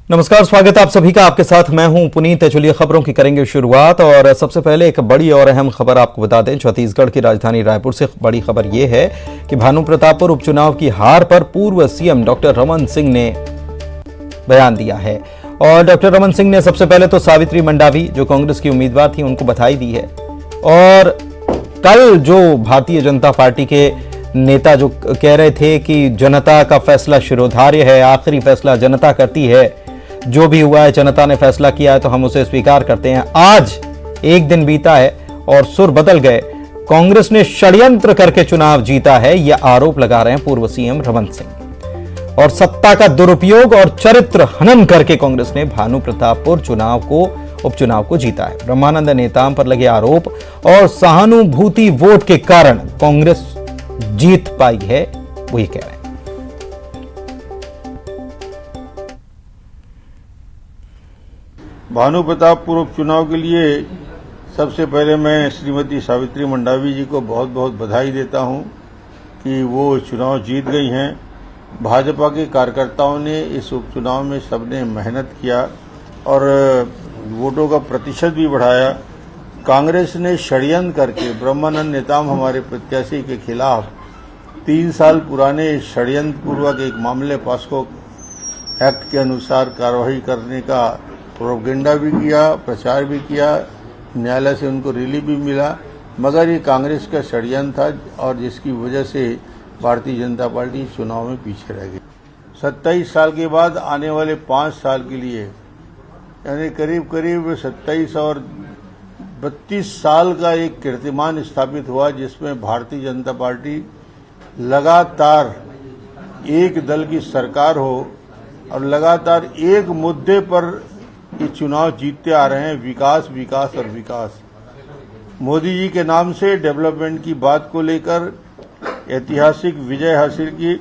नमस्कार, स्वागत है आप सभी का। आपके साथ मैं हूं पुनीत। चलिए खबरों की करेंगे शुरुआत और सबसे पहले एक बड़ी और अहम खबर आपको बता दें। छत्तीसगढ़ की राजधानी रायपुर से बड़ी खबर यह है कि भानु प्रतापपुर उपचुनाव की हार पर पूर्व सीएम डॉक्टर रमन सिंह ने बयान दिया है। और डॉक्टर रमन सिंह ने सबसे पहले तो सावित्री मंडावी जो कांग्रेस की उम्मीदवार थी उनको बधाई दी है। और कल जो भारतीय जनता पार्टी के नेता जो कह रहे थे कि जनता का फैसला शिरोधार्य है, आखिरी फैसला जनता करती है, जो भी हुआ है जनता ने फैसला किया है तो हम उसे स्वीकार करते हैं। आज एक दिन बीता है और सुर बदल गए। कांग्रेस ने षड्यंत्र करके चुनाव जीता है, यह आरोप लगा रहे हैं पूर्व सीएम रमन सिंह। और सत्ता का दुरुपयोग और चरित्र हनन करके कांग्रेस ने भानु प्रतापपुर उपचुनाव को जीता है। ब्रह्मानंद नेताम पर लगे आरोप और सहानुभूति वोट के कारण कांग्रेस जीत पाई है, वो ये कह रहे हैं। भानु प्रतापपुर उपचुनाव के लिए सबसे पहले मैं श्रीमती सावित्री मंडावी जी को बहुत बहुत बधाई देता हूं कि वो चुनाव जीत गई हैं। भाजपा के कार्यकर्ताओं ने इस उपचुनाव में सबने मेहनत किया और वोटों का प्रतिशत भी बढ़ाया। कांग्रेस ने षड्यंत्र करके ब्रह्मानंद नेताम हमारे प्रत्याशी के खिलाफ 3 साल पुराने षड्यंत्र पूर्वक एक मामले पॉस्को एक्ट के अनुसार कार्रवाई करने का प्रोपेगेंडा भी किया, प्रचार भी किया, न्यायालय से उनको रिलीफ भी मिला, मगर ये कांग्रेस का षड्यंत्र था और जिसकी वजह से भारतीय जनता पार्टी चुनाव में पीछे रह गई। 27 साल के बाद आने वाले 5 साल के लिए यानी करीब करीब 27 और 32 साल का एक कीर्तिमान स्थापित हुआ, जिसमें भारतीय जनता पार्टी लगातार एक दल की सरकार हो और लगातार एक मुद्दे पर ये चुनाव जीतते आ रहे हैं, विकास विकास और विकास। मोदी जी के नाम से डेवलपमेंट की बात को लेकर ऐतिहासिक विजय हासिल की।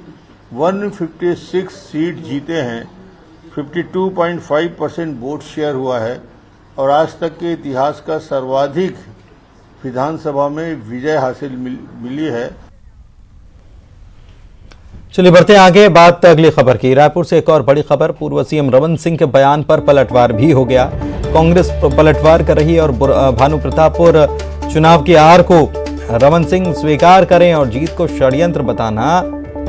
156 सीट जीते हैं, 52.5% वोट शेयर हुआ है और आज तक के इतिहास का सर्वाधिक विधानसभा में विजय हासिल मिली है। चलिए बढ़ते हैं आगे। बात अगली खबर की। रायपुर से एक और बड़ी खबर। पूर्व सीएम रमन सिंह के बयान पर पलटवार भी हो गया। कांग्रेस पलटवार कर रही है और भानु प्रतापपुर चुनाव की हार को रमन सिंह स्वीकार करें और जीत को षड्यंत्र बताना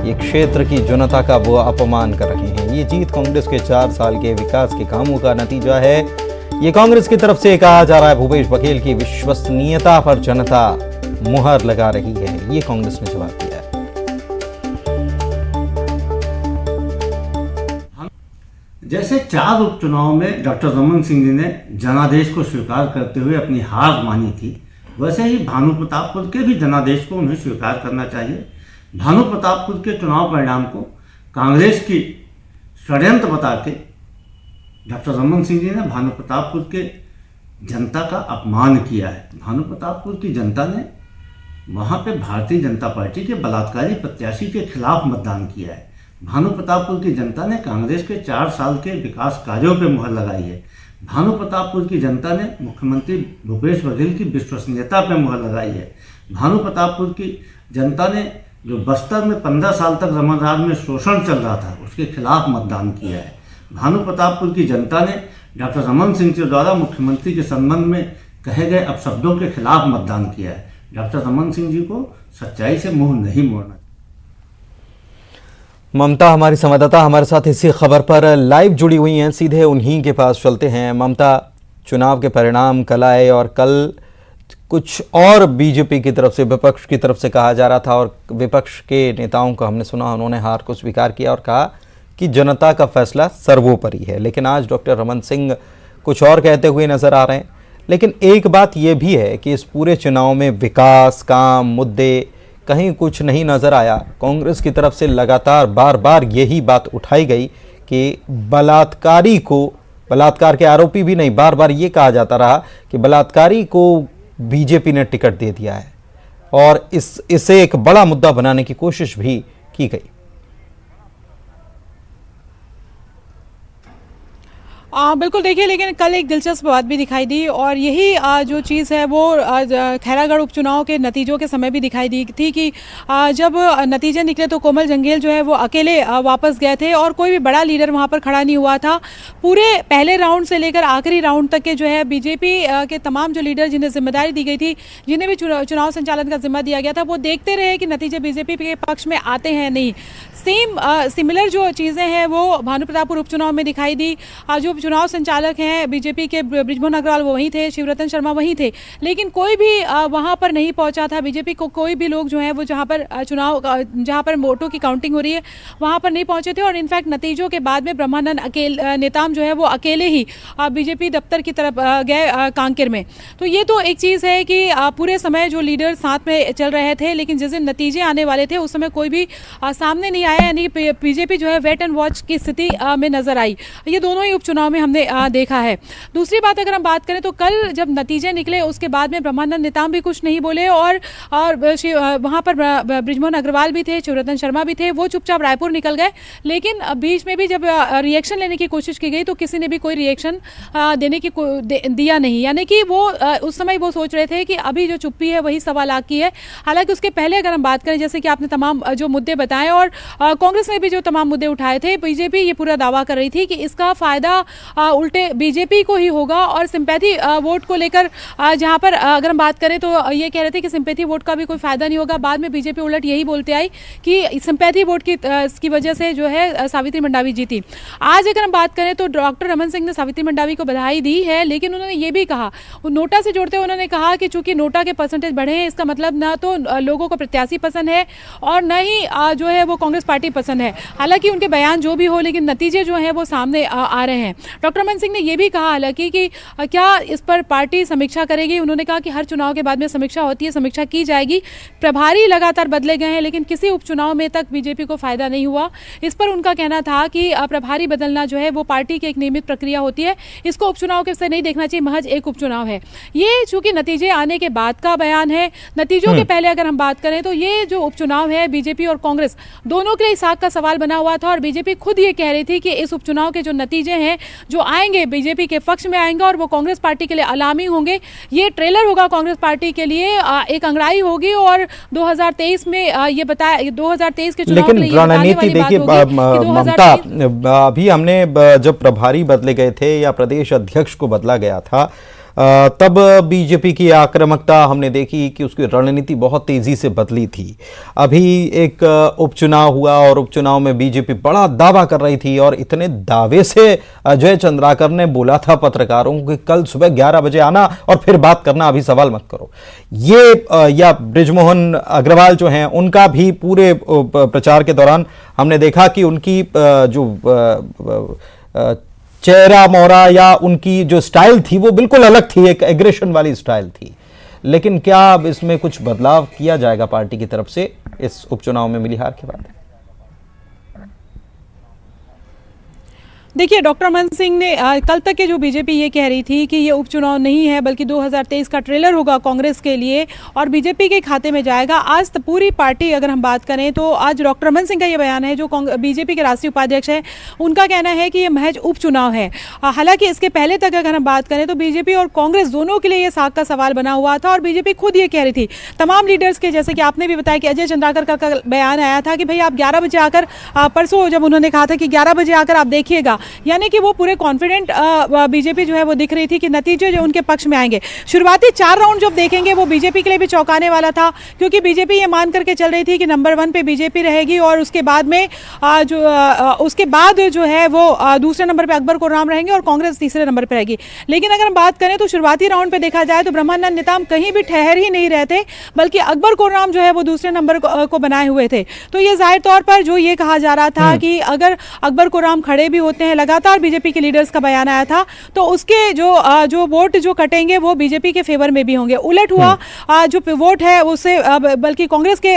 ये क्षेत्र की जनता का वो अपमान कर रहे हैं। ये जीत कांग्रेस के 4 साल के विकास के कामों का नतीजा है। ये कांग्रेस की तरफ से कहा जा रहा है भूपेश बघेल की विश्वसनीयता पर जनता मुहर लगा रही है, ये कांग्रेस ने जवाब दिया है। जैसे 4 उपचुनाव में डॉक्टर रमन सिंह जी ने जनादेश को स्वीकार करते हुए अपनी हार मानी थी, वैसे ही भानु प्रतापपुर के भी जनादेश को उन्हें स्वीकार करना चाहिए। भानु प्रतापपुर के चुनाव परिणाम को कांग्रेस की षड्यंत्र बता के डॉक्टर रमन सिंह जी ने भानु प्रतापपुर के जनता का अपमान किया है। भानु प्रतापपुर की जनता ने वहाँ पे भारतीय जनता पार्टी के बलात्कारी प्रत्याशी के खिलाफ मतदान किया है। भानु प्रतापपुर की जनता ने कांग्रेस के 4 साल के विकास कार्यों पर मुहर लगाई है। भानु प्रतापपुर की जनता ने मुख्यमंत्री भूपेश बघेल की विश्वसनीयता पर मुहर लगाई है। भानु प्रतापपुर की जनता ने जो बस्तर में 15 साल तक रमन राज में शोषण चल रहा था उसके खिलाफ मतदान किया है। भानु प्रतापपुर की जनता ने डॉक्टर रमन सिंह के द्वारा मुख्यमंत्री के संबंध में कहे गए अपशब्दों के खिलाफ मतदान किया है। डॉक्टर रमन सिंह जी को सच्चाई से मुंह नहीं मोड़ना। ममता हमारी संवाददाता हमारे साथ इसी खबर पर लाइव जुड़ी हुई हैं, सीधे उन्हीं के पास चलते हैं। ममता, चुनाव के परिणाम कल आए और कल कुछ और बीजेपी की तरफ से, विपक्ष की तरफ से कहा जा रहा था और विपक्ष के नेताओं को हमने सुना, उन्होंने हार को स्वीकार किया और कहा कि जनता का फैसला सर्वोपरि है। लेकिन आज डॉक्टर रमन सिंह कुछ और कहते हुए नजर आ रहे हैं। लेकिन एक बात यह भी है कि इस पूरे चुनाव में विकास, काम, मुद्दे कहीं कुछ नहीं नजर आया। कांग्रेस की तरफ से लगातार बार बार यही बात उठाई गई कि बलात्कार के आरोपी भी नहीं, बार बार ये कहा जाता रहा कि बलात्कारी को बीजेपी ने टिकट दे दिया है और इसे एक बड़ा मुद्दा बनाने की कोशिश भी की गई। बिल्कुल देखिए, लेकिन कल एक दिलचस्प बात भी दिखाई दी और यही जो चीज़ है वो खैरागढ़ उपचुनाव के नतीजों के समय भी दिखाई दी थी कि जब नतीजे निकले तो कोमल जंगेल जो है वो अकेले वापस गए थे और कोई भी बड़ा लीडर वहां पर खड़ा नहीं हुआ था। पूरे पहले राउंड से लेकर आखिरी राउंड तक के जो है बीजेपी के तमाम जो लीडर जिन्हें जिम्मेदारी दी गई थी, जिन्हें भी चुनाव संचालन का जिम्मा दिया गया था, वो देखते रहे कि नतीजे बीजेपी के पक्ष में आते हैं नहीं। सिमिलर जो चीज़ें हैं वो भानुप्रतापपुर उपचुनाव में दिखाई दी। जो चुनाव संचालक हैं बीजेपी के बृजमोहन अग्रवाल वो वहीं थे, शिवरतन शर्मा वहीं थे, लेकिन कोई भी वहां पर नहीं पहुंचा था। बीजेपी को कोई भी लोग जो हैं वो जहां पर वोटों की काउंटिंग हो रही है वहां पर नहीं पहुंचे थे और इनफैक्ट नतीजों के बाद में ब्रह्मानंद नेताम जो है वो अकेले ही बीजेपी दफ्तर की तरफ गए कांकेर में। तो ये तो एक चीज़ है कि पूरे समय जो लीडर साथ में चल रहे थे, लेकिन जिस दिन नतीजे आने वाले थे उस समय कोई भी सामने नहीं आया, यानी बीजेपी जो है वेट एंड वॉच की स्थिति में नजर आई। ये दोनों ही उपचुनाव में हमने देखा है। दूसरी बात अगर हम बात करें तो कल जब नतीजे निकले उसके बाद में ब्रह्मानंद नेताम भी कुछ नहीं बोले और वहां पर बृजमोहन अग्रवाल भी थे, शिवरतन शर्मा भी थे, वो चुपचाप रायपुर निकल गए। लेकिन बीच में भी जब रिएक्शन लेने की कोशिश की गई तो किसी ने भी कोई रिएक्शन देने की दिया नहीं, यानी कि वो उस समय वो सोच रहे थे कि अभी जो चुप्पी है वही 1.25 लाख की है। हालांकि उसके पहले अगर हम बात करें, जैसे कि आपने तमाम जो मुद्दे बताए और कांग्रेस ने भी जो तमाम मुद्दे उठाए थे, बीजेपी ये पूरा दावा कर रही थी कि इसका फायदा उल्टे बीजेपी को ही होगा और सिंपैथी वोट को लेकर जहां पर अगर हम बात करें तो ये कह रहे थे कि सिंपैथी वोट का भी कोई फायदा नहीं होगा। बाद में बीजेपी उलट यही बोलते आई कि सिंपैथी वोट की वजह से जो है सावित्री मंडावी जीती। आज अगर हम बात करें तो डॉक्टर रमन सिंह ने सावित्री मंडावी को बधाई दी है, लेकिन उन्होंने ये भी कहा, नोटा से जोड़ते हुए उन्होंने कहा कि चूंकि नोटा के परसेंटेज बढ़े हैं इसका मतलब ना तो लोगों को प्रत्याशी पसंद है और न ही जो है वो कांग्रेस पार्टी पसंद है। हालांकि उनके बयान जो भी हो, लेकिन नतीजे जो हैं वो सामने आ रहे हैं। डॉक्टर रमन सिंह ने यह भी कहा हालांकि कि क्या इस पर पार्टी समीक्षा करेगी। उन्होंने कहा कि हर चुनाव के बाद में समीक्षा होती है, समीक्षा की जाएगी। प्रभारी लगातार बदले गए हैं लेकिन किसी उपचुनाव में तक बीजेपी को फायदा नहीं हुआ। इस पर उनका कहना था कि प्रभारी बदलना जो है वो पार्टी की एक नियमित प्रक्रिया होती है, इसको उपचुनाव के से नहीं देखना चाहिए, महज एक उपचुनाव है। ये चूंकि नतीजे आने के बाद का बयान है, नतीजों के पहले अगर हम बात करें तो ये जो उपचुनाव है बीजेपी और कांग्रेस दोनों के लिए साख का सवाल बना हुआ था और बीजेपी खुद ये कह रही थी कि इस उपचुनाव के जो नतीजे हैं जो आएंगे बीजेपी के पक्ष में आएंगे और वो कांग्रेस पार्टी के लिए अलार्मिंग होंगे। ये ट्रेलर होगा कांग्रेस पार्टी के लिए, एक अंगड़ाई होगी और 2023 में ये बताया 2023 के चुनाव के लिए रणनीति देखिए ममता, अभी हमने जब प्रभारी बदले गए थे या प्रदेश अध्यक्ष को बदला गया था तब बीजेपी की आक्रामकता हमने देखी कि उसकी रणनीति बहुत तेजी से बदली थी। अभी एक उपचुनाव हुआ और उपचुनाव में बीजेपी बड़ा दावा कर रही थी और इतने दावे से अजय चंद्राकर ने बोला था पत्रकारों को कि कल सुबह 11 बजे आना और फिर बात करना, अभी सवाल मत करो। ये या बृजमोहन अग्रवाल जो हैं उनका भी पूरे प्रचार के दौरान हमने देखा कि उनकी जो चेहरा मोहरा या उनकी जो स्टाइल थी वो बिल्कुल अलग थी, एक एग्रेशन वाली स्टाइल थी। लेकिन क्या अब इसमें कुछ बदलाव किया जाएगा पार्टी की तरफ से इस उपचुनाव में मिली हार के बाद? देखिए, डॉक्टर रमन सिंह ने कल तक के जो बीजेपी ये कह रही थी कि ये उपचुनाव नहीं है बल्कि 2023 का ट्रेलर होगा कांग्रेस के लिए और बीजेपी के खाते में जाएगा। आज तो पूरी पार्टी अगर हम बात करें तो आज डॉक्टर रमन सिंह का ये बयान है जो बीजेपी के राष्ट्रीय उपाध्यक्ष हैं, उनका कहना है कि ये महज उपचुनाव है। हालांकि इसके पहले तक अगर हम बात करें तो बीजेपी और कांग्रेस दोनों के लिए ये साख का सवाल बना हुआ था और बीजेपी खुद ये कह रही थी तमाम लीडर्स के, जैसे कि आपने भी बताया कि अजय चंद्राकर का बयान आया था कि भाई आप 11 बजे आकर, परसों जब उन्होंने कहा था कि 11 बजे आकर आप देखिएगा, यानी कि वो पूरे कॉन्फिडेंट बीजेपी जो है वो दिख रही थी कि नतीजे जो उनके पक्ष में आएंगे। शुरुआती 4 राउंड जब देखेंगे वो बीजेपी के लिए भी चौंकाने वाला था क्योंकि बीजेपी ये मान करके चल रही थी कि नंबर 1 पे बीजेपी रहेगी और उसके बाद में जो है वो दूसरे नंबर पे अकबर कुर्राम रहेंगे और कांग्रेस तीसरे नंबर पे रहेगी। लेकिन अगर हम बात करें तो शुरुआती राउंड पे देखा जाए तो ब्रह्मानंद नेताम कहीं भी ठहर ही नहीं रहते बल्कि अकबर कुर्राम जो है वो दूसरे नंबर को बनाए हुए थे। तो ये जाहिर तौर पर जो ये कहा जा रहा था कि अगर अकबर कुर्राम खड़े भी होते हैं, लगातार बीजेपी के लीडर्स का बयान आया था, तो उसके जो वोट जो कटेंगे वो बीजेपी के फेवर में भी होंगे। उलट हुआ, जो वोट है उससे बल्कि कांग्रेस के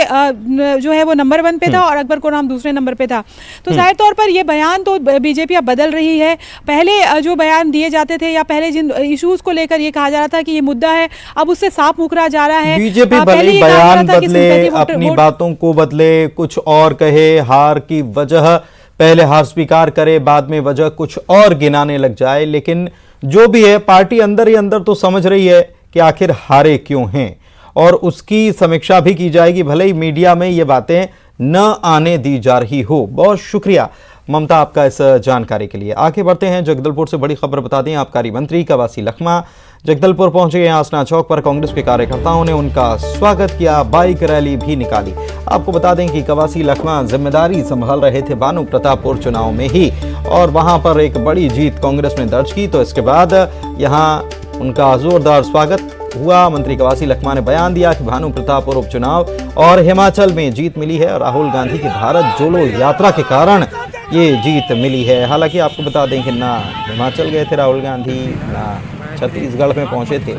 जो है वो नंबर 1 पे था और अकबर कुर्राम दूसरे नंबर पे था। तो जाहिर तौर पर ये बयान तो बीजेपी अब बदल रही है। पहले जो बयान दिए जाते थे या पहले जिन इश्यूज को लेकर ये कहा जा रहा था कि ये मुद्दा है, अब उससे साफ मुकरा जा रहा है। बीजेपी भले बयान बदले, अपनी बातों को बदले, कुछ और कहे, हार की वजह पहले हार स्वीकार करे, बाद में वजह कुछ और गिनाने लग जाए। लेकिन जो भी है, पार्टी अंदर ही अंदर तो समझ रही है कि आखिर हारे क्यों हैं, और उसकी समीक्षा भी की जाएगी, भले ही मीडिया में ये बातें न आने दी जा रही हो। बहुत शुक्रिया ममता आपका इस जानकारी के लिए। आगे बढ़ते हैं, जगदलपुर से बड़ी खबर बता दें। आबकारी मंत्री कवासी लखमा जगदलपुर पहुंचे। आसना चौक पर कांग्रेस के कार्यकर्ताओं ने उनका स्वागत किया, बाइक रैली भी निकाली। आपको बता दें कि कवासी लखमा जिम्मेदारी संभाल रहे थे भानु प्रतापपुर चुनाव में ही, और वहां पर एक बड़ी जीत कांग्रेस ने दर्ज की, तो इसके बाद यहां उनका जोरदार स्वागत हुआ। मंत्री कवासी लखमा ने बयान दिया कि भानु प्रतापपुर उपचुनाव और हिमाचल में जीत मिली है, और राहुल गांधी की भारत जोड़ो यात्रा के कारण ये जीत मिली है। हालांकि आपको बता दें कि ना हिमाचल गए थे राहुल गांधी, ना छत्तीसगढ़ में पहुंचे थे,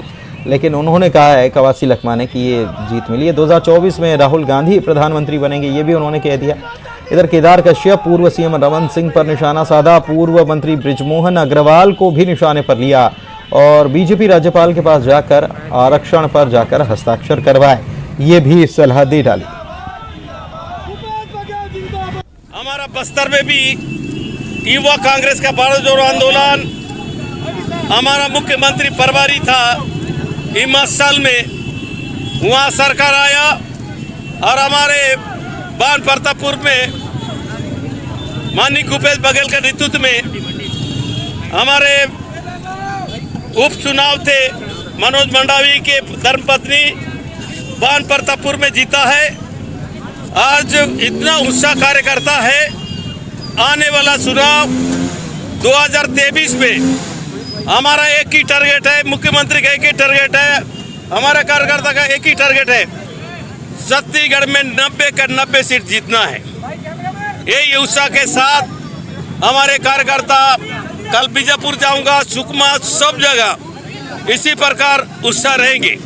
लेकिन उन्होंने कहा है कवासी लखमा ने कि ये जीत मिली है। 2024 में राहुल गांधी प्रधानमंत्री बनेंगे, ये भी उन्होंने कह दिया। इधर केदार कश्यप पूर्व सीएम रमन सिंह पर निशाना साधा, पूर्व मंत्री बृजमोहन अग्रवाल को भी निशाने पर लिया, और बीजेपी राज्यपाल के पास जाकर आरक्षण पर जाकर हस्ताक्षर करवाए, ये भी सलाह दे डाली। हमारा बस्तर में भी युवा कांग्रेस का भारत जोड़ो आंदोलन, हमारा मुख्यमंत्री परवारी था हिमाचल में, वहाँ सरकार आया, और हमारे बान प्रतापपुर में माननीय भूपेश बघेल के नेतृत्व में हमारे उपचुनाव थे। मनोज मंडावी के धर्मपत्नी बान प्रतापपुर में जीता है। आज इतना उत्साह कार्यकर्ता है, आने वाला चुनाव 2023 में हमारा एक ही टारगेट है, मुख्यमंत्री का एक ही टारगेट है, हमारा कार्यकर्ता का एक ही टारगेट है, छत्तीसगढ़ में 90 का 90 सीट जीतना है। यही उत्साह के साथ हमारे कार्यकर्ता, कल बीजापुर जाऊंगा, सुकमा, सब जगह इसी प्रकार उत्साह रहेंगे।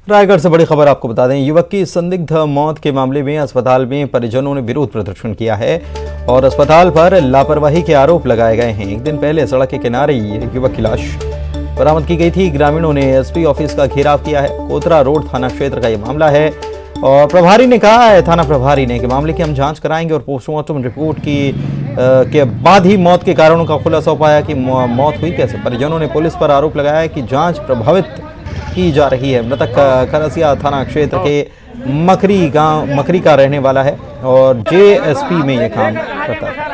रायगढ़ से बड़ी खबर आपको बता दें, युवक की संदिग्ध मौत के मामले में अस्पताल में परिजनों ने विरोध प्रदर्शन किया है, और अस्पताल पर लापरवाही के आरोप लगाए गए हैं। एक दिन पहले सड़क के किनारे युवक की लाश बरामद की गई थी। ग्रामीणों ने एसपी ऑफिस का घेराव किया है। कोतरा रोड थाना क्षेत्र का यह मामला है, और प्रभारी ने कहा है, थाना प्रभारी ने, कि मामले की हम जांच कराएंगे और पोस्टमार्टम रिपोर्ट के बाद ही मौत के कारणों का खुलासा हो पाया कि मौत हुई कैसे। परिजनों ने पुलिस पर आरोप लगाया है कि जांच प्रभावित की जा रही है। मृतक खरसिया थाना क्षेत्र के मकरी का रहने वाला है, और जेएसपी में यह काम करता है।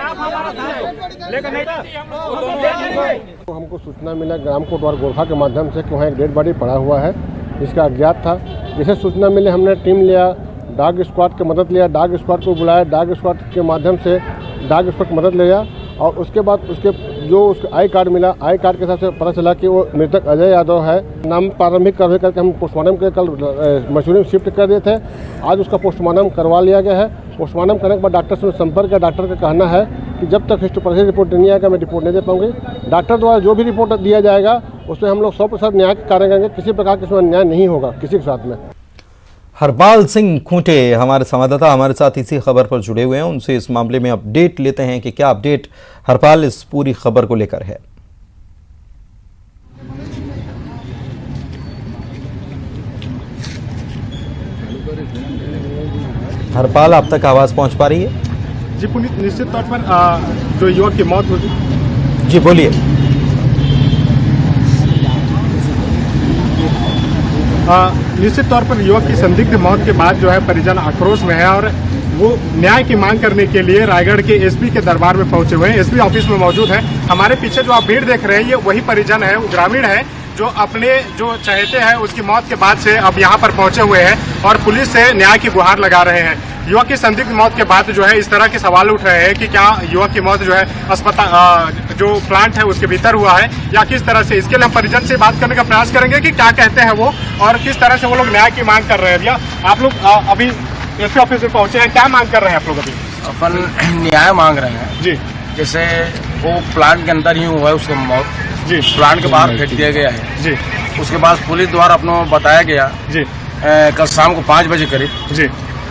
हमको सूचना मिला ग्राम कोट और गोरखा के माध्यम से कि वहाँ एक डेड बॉडी पड़ा हुआ है, जिसका अज्ञात था। जैसे सूचना मिले, हमने टीम लिया, डॉग स्क्वाड की मदद लिया, डॉग स्क्वाड को बुलाया, डॉग स्क्वाड के माध्यम से डॉग स्क्वाड की मदद लिया, और उसके बाद उसके जो उसका आई कार्ड मिला, आई कार्ड के हिसाब से पता चला कि वो मृतक अजय यादव है। नाम प्रारंभिक कार्रवाई करके हम पोस्टमार्टम के कल मसूरी में शिफ्ट कर दिए थे। आज उसका पोस्टमार्टम करवा लिया गया है। पोस्टमार्टम करने के बाद डॉक्टर से संपर्क किया। डॉक्टर का कहना है कि जब तक हिस्टोपैथी रिपोर्ट नहीं आएगा मैं रिपोर्ट नहीं दे पाऊंगी। डॉक्टर द्वारा जो भी रिपोर्ट दिया जाएगा उसमें हम लोग 100% न्याय कार्य करेंगे, किसी प्रकार का इसमें अन्याय नहीं होगा किसी के साथ में। हरपाल सिंह खूंटे हमारे संवाददाता हमारे साथ इसी खबर पर जुड़े हुए हैं, उनसे इस मामले में अपडेट लेते हैं कि क्या अपडेट हरपाल इस पूरी खबर को लेकर है। हरपाल, आप तक आवाज पहुंच पा रही है? जी पुनीत, निश्चित तौर पर जो युवक की मौत हुई, जी बोलिए। निश्चित तौर पर युवक की संदिग्ध मौत के बाद जो है परिजन आक्रोश में है, और वो न्याय की मांग करने के लिए रायगढ़ के एसपी के दरबार में पहुंचे हुए हैं। एसपी ऑफिस में मौजूद है। हमारे पीछे जो आप भीड़ देख रहे हैं, ये वही परिजन है, ग्रामीण है, जो अपने जो चहेते हैं उसकी मौत के बाद से अब यहाँ पर पहुंचे हुए हैं और पुलिस से न्याय की गुहार लगा रहे हैं। युवक की संदिग्ध मौत के बाद जो है इस तरह के सवाल उठ रहे हैं कि क्या युवक की मौत जो है अस्पताल जो प्लांट है उसके भीतर हुआ है या किस तरह से। इसके लिए हम परिजन से बात करने का प्रयास करेंगे कि क्या कहते हैं वो और किस तरह से वो लोग न्याय की मांग कर रहे हैं। भैया, आप लोग अभी एसपी ऑफिस में पहुंचे हैं, क्या मांग कर रहे हैं आप लोग? अभी अपन न्याय मांग रहे हैं जी। जैसे वो प्लांट के अंदर ही हुआ है उसका मौत जी, प्लांट के बाहर फेंक दिया गया है जी। उसके बाद पुलिस द्वारा अपनों बताया गया जी कल शाम को 5 बजे करीब जी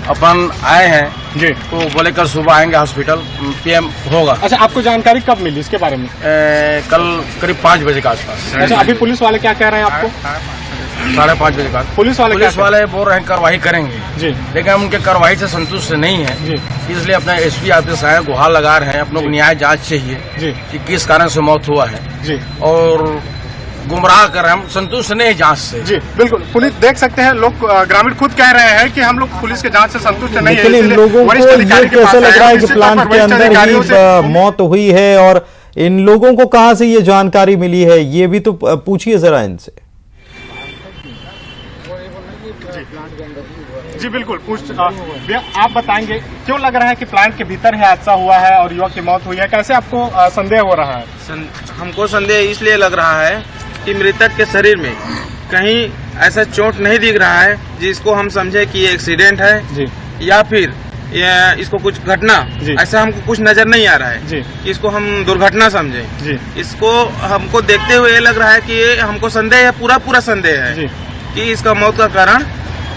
अपन आए हैं जी, तो बोले कल सुबह आएंगे हॉस्पिटल, पीएम होगा। अच्छा, आपको जानकारी कब मिली इसके बारे में? कल करीब 5 बजे के आसपास। अच्छा, अभी पुलिस वाले क्या कह रहे हैं आपको? 5:30 बजे का पुलिस वाले बोल रहे हैं कार्रवाई करेंगे जी, लेकिन हम उनके कार्रवाई से संतुष्ट नहीं है। जी। इसलिए अपना एसपी ऑफिस आए, गुहार लगा रहे हैं, अपनों को न्याय जांच चाहिए जी कि किस कारण से मौत हुआ है जी और गुमराह कर रहे हैं, हम संतुष्ट नहीं जांच से। जी बिल्कुल, पुलिस देख सकते हैं, लोग ग्रामीण खुद कह रहे हैं कि हम लोग पुलिस के जांच से संतुष्ट नहीं है। लेकिन इन लोगों को ये कैसे लग रहा है कि प्लांट के अंदर ही मौत हुई है, और इन लोगों को कहां से ये जानकारी मिली है, ये भी तो पूछिए जरा इनसे। जी बिल्कुल, आप बताएंगे क्यों लग रहा है कि प्लांट के भीतर ही हादसा हुआ है और युवक की मौत हुई है, कैसे आपको संदेह हो रहा है? हमको संदेह इसलिए लग रहा है कि मृतक के शरीर में कहीं ऐसा चोट नहीं दिख रहा है जिसको हम समझे कि ये एक्सीडेंट है जी या फिर इसको कुछ घटना, ऐसा हमको कुछ नजर नहीं आ रहा है जी। इसको हम दुर्घटना समझे जी। इसको हमको देखते हुए ये लग रहा है कि ये हमको संदेह है, पूरा संदेह है जी। कि इसका मौत का कारण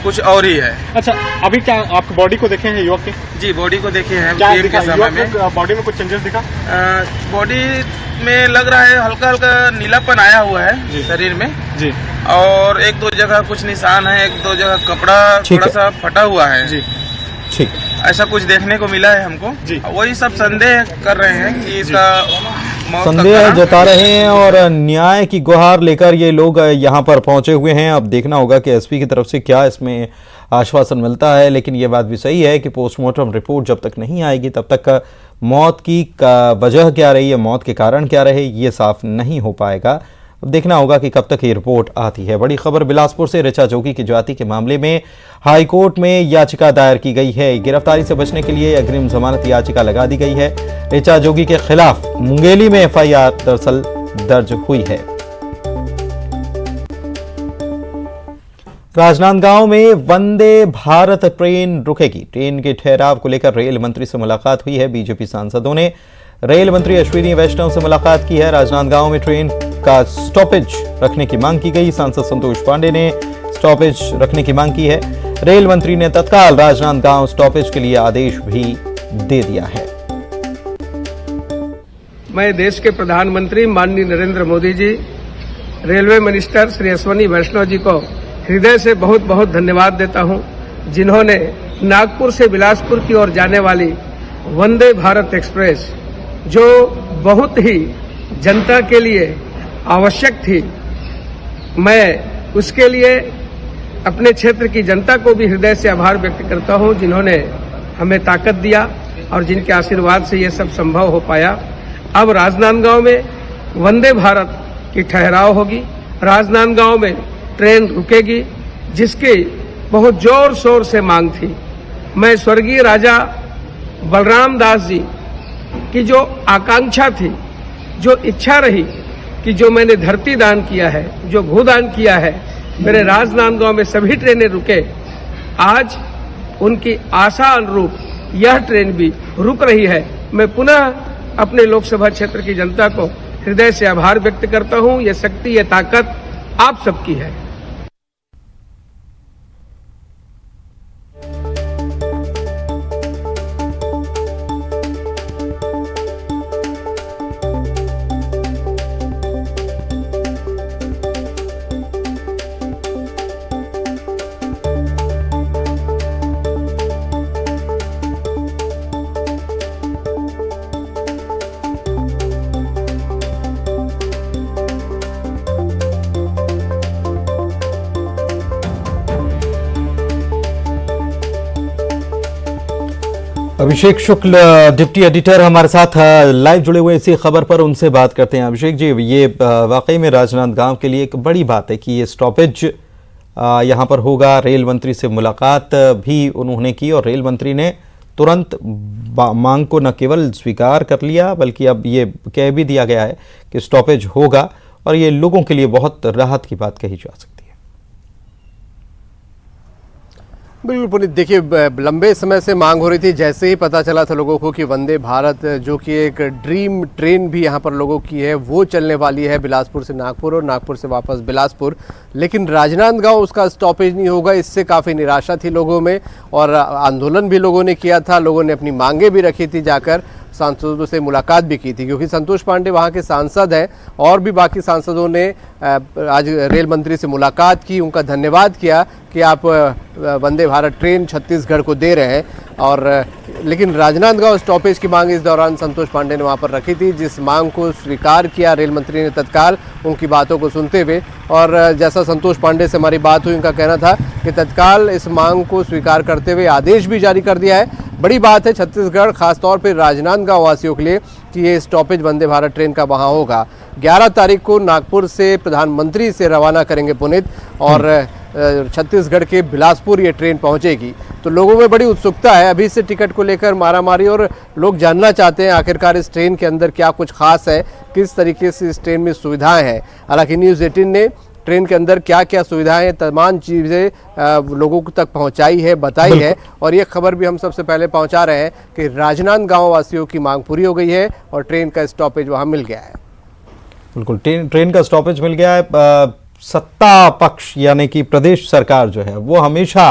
कुछ और ही है। अच्छा, अभी क्या आप बॉडी को देखे हैं युवक के? जी, बॉडी को देखे हैं। क्या PM दिखा? के समय में बॉडी में कुछ चेंजेस दिखा? बॉडी में लग रहा है हल्का हल्का नीलापन आया हुआ है शरीर में जी, और एक दो जगह कुछ निशान है, एक दो जगह कपड़ा थोड़ा सा फटा हुआ है जी। ठीक, ऐसा कुछ देखने को मिला है हमको जी। वही सब संदेह कर रहे हैं कि इसका मौत का संदेह कारण जता रहे हैं और न्याय की गुहार लेकर ये लोग यहाँ पर पहुंचे हुए हैं। अब देखना होगा कि एसपी की तरफ से क्या इसमें आश्वासन मिलता है, लेकिन ये बात भी सही है कि पोस्टमार्टम रिपोर्ट जब तक नहीं आएगी तब तक मौत की वजह क्या रही है, मौत के कारण क्या रहे, ये साफ नहीं हो पाएगा। अब देखना होगा कि कब तक ये रिपोर्ट आती है। बड़ी खबर बिलासपुर से, ऋचा जोगी की जाति के मामले में हाई कोर्ट में याचिका दायर की गई है। गिरफ्तारी से बचने के लिए अग्रिम जमानत याचिका लगा दी गई है। ऋचा जोगी के खिलाफ मुंगेली में FIR दरअसल दर्ज हुई है। राजनांदगांव में वंदे भारत ट्रेन रुकेगी। ट्रेन के ठहराव को लेकर रेल मंत्री से मुलाकात हुई है। बीजेपी सांसदों ने रेल मंत्री अश्विनी वैष्णव से मुलाकात की है। राजनांदगांव में ट्रेन का स्टॉपेज रखने की मांग की गई। सांसद संतोष पांडे ने स्टॉपेज रखने की मांग की है। रेल मंत्री ने तत्काल राजनांदगांव स्टॉपेज के लिए आदेश भी दे दिया है। मैं देश के प्रधानमंत्री माननीय नरेंद्र मोदी जी, रेलवे मिनिस्टर श्री अश्विनी वैष्णव जी को हृदय से बहुत बहुत धन्यवाद देता हूं, जिन्होंने नागपुर से बिलासपुर की ओर जाने वाली वंदे भारत एक्सप्रेस, जो बहुत ही जनता के लिए आवश्यक थी, मैं उसके लिए अपने क्षेत्र की जनता को भी हृदय से आभार व्यक्त करता हूं, जिन्होंने हमें ताकत दिया और जिनके आशीर्वाद से ये सब संभव हो पाया। अब राजनांदगांव में वंदे भारत की ठहराव होगी, राजनांदगांव में ट्रेन रुकेगी, जिसकी बहुत जोर शोर से मांग थी। मैं स्वर्गीय राजा बलराम दास जी की जो आकांक्षा थी, जो इच्छा रही कि जो मैंने धरती दान किया है, जो भूदान किया है, मेरे राजनांदगांव में सभी ट्रेनें रुके, आज उनकी आशा अनुरूप यह ट्रेन भी रुक रही है। मैं पुनः अपने लोकसभा क्षेत्र की जनता को हृदय से आभार व्यक्त करता हूं। ये शक्ति, ये ताकत आप सबकी है। अभिषेक शुक्ल डिप्टी एडिटर हमारे साथ लाइव जुड़े हुए इसी खबर पर, उनसे बात करते हैं। अभिषेक जी, ये वाकई में राजनांदगांव के लिए एक बड़ी बात है कि ये स्टॉपेज यहाँ पर होगा। रेल मंत्री से मुलाकात भी उन्होंने की और रेल मंत्री ने तुरंत मांग को न केवल स्वीकार कर लिया बल्कि अब ये कह भी दिया गया है कि स्टॉपेज होगा, और ये लोगों के लिए बहुत राहत की बात कही जा सकती है। बिल्कुल पुनीत, देखिए लंबे समय से मांग हो रही थी। जैसे ही पता चला था लोगों को कि वंदे भारत जो कि एक ड्रीम ट्रेन भी यहाँ पर लोगों की है, वो चलने वाली है बिलासपुर से नागपुर और नागपुर से वापस बिलासपुर, लेकिन राजनांदगांव उसका स्टॉपेज नहीं होगा। इससे काफ़ी निराशा थी लोगों में और आंदोलन भी लोगों ने किया था। लोगों ने अपनी मांगे भी रखी थी, जाकर सांसदों से मुलाकात भी की थी, क्योंकि संतोष पांडे वहाँ के सांसद हैं और भी बाकी सांसदों ने आज रेल मंत्री से मुलाकात की, उनका धन्यवाद किया कि आप वंदे भारत ट्रेन छत्तीसगढ़ को दे रहे हैं। और लेकिन राजनांदगांव स्टॉपेज की मांग इस दौरान संतोष पांडे ने वहां पर रखी थी, जिस मांग को स्वीकार किया रेल मंत्री ने तत्काल उनकी बातों को सुनते हुए। और जैसा संतोष पांडे से हमारी बात हुई, उनका कहना था कि तत्काल इस मांग को स्वीकार करते हुए आदेश भी जारी कर दिया है। बड़ी बात है छत्तीसगढ़, खासतौर पर राजनांदगांव वासियों के लिए कि ये स्टॉपेज वंदे भारत ट्रेन का वहाँ होगा। 11 तारीख को नागपुर से प्रधानमंत्री से रवाना करेंगे पुनीत और छत्तीसगढ़ के बिलासपुर ये ट्रेन पहुंचेगी। तो लोगों में बड़ी उत्सुकता है अभी से टिकट को लेकर मारामारी, और लोग जानना चाहते हैं आखिरकार इस ट्रेन के अंदर क्या कुछ खास है, किस तरीके से इस ट्रेन में सुविधाएं हैं। हालांकि न्यूज़ 18 ने ट्रेन के अंदर क्या क्या सुविधाएं हैं, तमाम चीज़ें लोगों तक पहुंचाई है, बताई है। और ये खबर भी हम सबसे पहले पहुंचा रहे हैं कि राजनांदगांव वासियों की मांग पूरी हो गई है और ट्रेन का स्टॉपेज वहाँ मिल गया है। बिल्कुल, ट्रेन का स्टॉपेज मिल गया है। सत्ता पक्ष यानी कि प्रदेश सरकार जो है वो हमेशा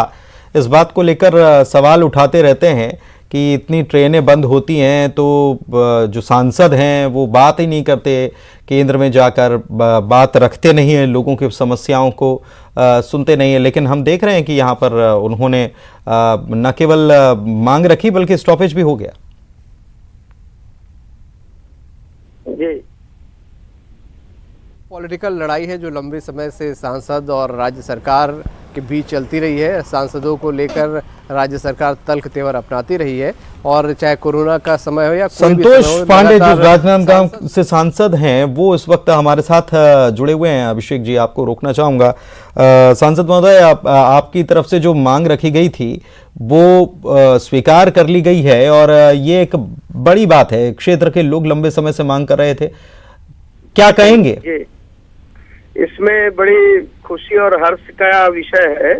इस बात को लेकर सवाल उठाते रहते हैं कि इतनी ट्रेनें बंद होती हैं तो जो सांसद हैं वो बात ही नहीं करते, केंद्र में जाकर बात रखते नहीं हैं, लोगों की समस्याओं को सुनते नहीं हैं। लेकिन हम देख रहे हैं कि यहाँ पर उन्होंने न केवल मांग रखी बल्कि स्टॉपेज भी हो गया। जी, पॉलिटिकल लड़ाई है जो लंबे समय से सांसद और राज्य सरकार के बीच चलती रही है। सांसदों को लेकर राज्य सरकार तल्ख तेवर अपनाती रही है, और चाहे कोरोना का समय हो या संतोष पांडे जो राजनांदगांव से सांसद हैं वो इस वक्त हमारे साथ जुड़े हुए हैं। अभिषेक जी, आपको रोकना चाहूंगा। सांसद महोदय, आपकी तरफ से जो मांग रखी गई थी वो स्वीकार कर ली गई है, और ये एक बड़ी बात है। क्षेत्र के लोग लंबे समय से मांग कर रहे थे, क्या कहेंगे? इसमें बड़ी खुशी और हर्ष का विषय है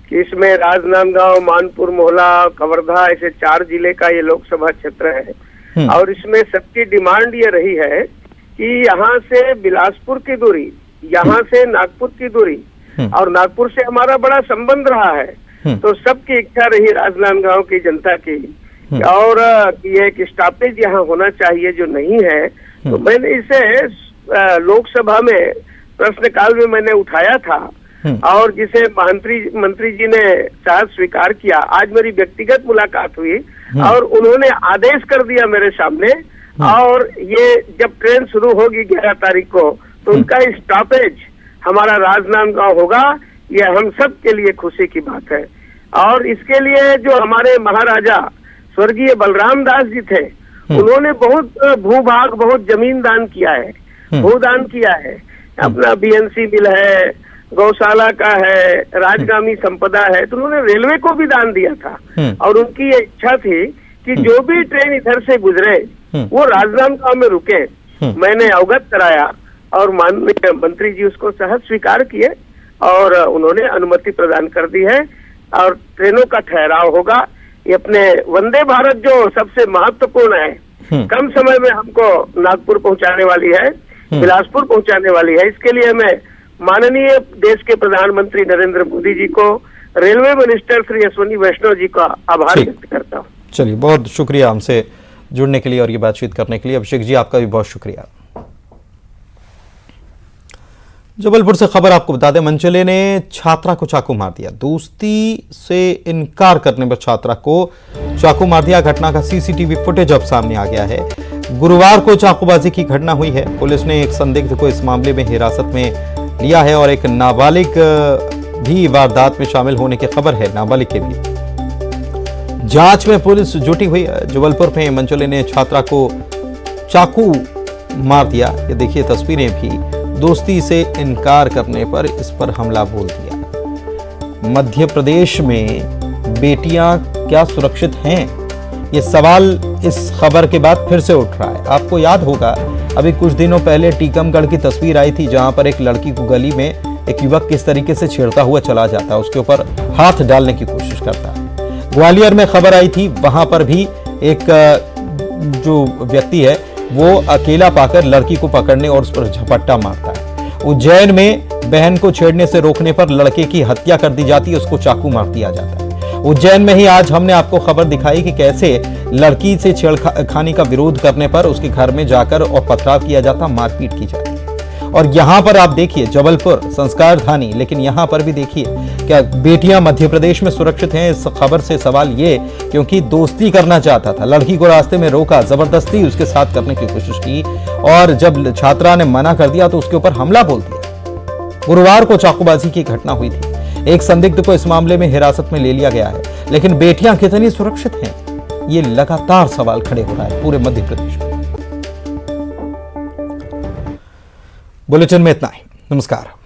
कि इसमें राजनांदगांव, मानपुर, मोहला, कवर्धा ऐसे 4 जिले का ये लोकसभा क्षेत्र है। और इसमें सबकी डिमांड ये रही है कि यहाँ से बिलासपुर की दूरी, यहाँ से नागपुर की दूरी, और नागपुर से हमारा बड़ा संबंध रहा है। तो सबकी इच्छा रही राजनांदगांव की जनता की, और ये एक स्टॉपेज यहाँ होना चाहिए जो नहीं है। तो मैंने इसे लोकसभा में प्रश्नकाल में मैंने उठाया था, और जिसे मंत्री जी ने साथ स्वीकार किया। आज मेरी व्यक्तिगत मुलाकात हुई और उन्होंने आदेश कर दिया मेरे सामने, और ये जब ट्रेन शुरू होगी 11 तारीख को तो उनका स्टॉपेज हमारा राजनांदगांव होगा। ये हम सब के लिए खुशी की बात है। और इसके लिए जो हमारे महाराजा स्वर्गीय बलराम दास जी थे, उन्होंने बहुत भूभाग, बहुत जमीन दान किया है, भूदान किया है। अपना बीएनसी मिल है, गौशाला का है, राजगामी संपदा है, तो उन्होंने रेलवे को भी दान दिया था। और उनकी ये इच्छा थी कि जो भी ट्रेन इधर से गुजरे वो राजनांदगांव में रुके। मैंने अवगत कराया और माननीय मंत्री जी उसको सहज स्वीकार किए, और उन्होंने अनुमति प्रदान कर दी है, और ट्रेनों का ठहराव होगा। ये अपने वंदे भारत जो सबसे महत्वपूर्ण है, कम समय में हमको नागपुर पहुंचाने वाली है, बिलासपुर पहुंचाने वाली है। इसके लिए मैं माननीय देश के प्रधानमंत्री नरेंद्र मोदी जी को, रेलवे मिनिस्टर श्री अश्विनी वैष्णव जी का आभार व्यक्त करता हूँ। चलिए, बहुत शुक्रिया हमसे जुड़ने के लिए और ये बातचीत करने के लिए। अभिषेक जी, आपका भी बहुत शुक्रिया। जबलपुर से खबर आपको बता दें, मनचले ने छात्रा को चाकू मार दिया। दोस्ती से इनकार करने पर छात्रा को चाकू मार दिया। घटना का सीसीटीवी फुटेज अब सामने आ गया है। गुरुवार को चाकूबाजी की घटना हुई है। पुलिस ने एक संदिग्ध को इस मामले में हिरासत में लिया है, और एक नाबालिग भी वारदात में शामिल होने की खबर है। नाबालिग के भी जांच में पुलिस जुटी हुई है। जबलपुर में मनचले ने छात्रा को चाकू मार दिया। ये देखिए तस्वीरें भी। दोस्ती से इनकार करने पर इस पर हमला बोल दिया। मध्य प्रदेश में बेटियां क्या सुरक्षित हैं? ये सवाल इस खबर के बाद फिर से उठ रहा है। आपको याद होगा अभी कुछ दिनों पहले टीकमगढ़ की तस्वीर आई थी, जहां पर एक लड़की को गली में एक युवक किस तरीके से छेड़ता हुआ चला जाता है, उसके ऊपर हाथ डालने की कोशिश करता है। ग्वालियर में खबर आई थी, वहां पर भी एक जो व्यक्ति है वो अकेला पाकर लड़की को पकड़ने और उस पर झपट्टा मारता है। उज्जैन में बहन को छेड़ने से रोकने पर लड़के की हत्या कर दी जाती है, उसको चाकू मार दिया जाता है। उज्जैन में ही आज हमने आपको खबर दिखाई कि कैसे लड़की से छेड़खानी का विरोध करने पर उसके घर में जाकर और पथराव किया जाता, मारपीट की जाती है। और यहां पर आप देखिए, जबलपुर संस्कार धानी, लेकिन यहां पर भी देखिए क्या बेटियां मध्य प्रदेश में सुरक्षित हैं? इस खबर से सवाल ये, क्योंकि दोस्ती करना चाहता था, लड़की को रास्ते में रोका, जबरदस्ती उसके साथ करने की कोशिश की और जब छात्रा ने मना कर दिया तो उसके ऊपर हमला बोल दिया। गुरुवार को चाकूबाजी की घटना हुई थी। एक संदिग्ध को इस मामले में हिरासत में ले लिया गया है, लेकिन बेटियां कितनी सुरक्षित हैं, ये लगातार सवाल खड़े हो रहा है पूरे मध्य प्रदेश में। बुलेटिन में इतना ही। नमस्कार।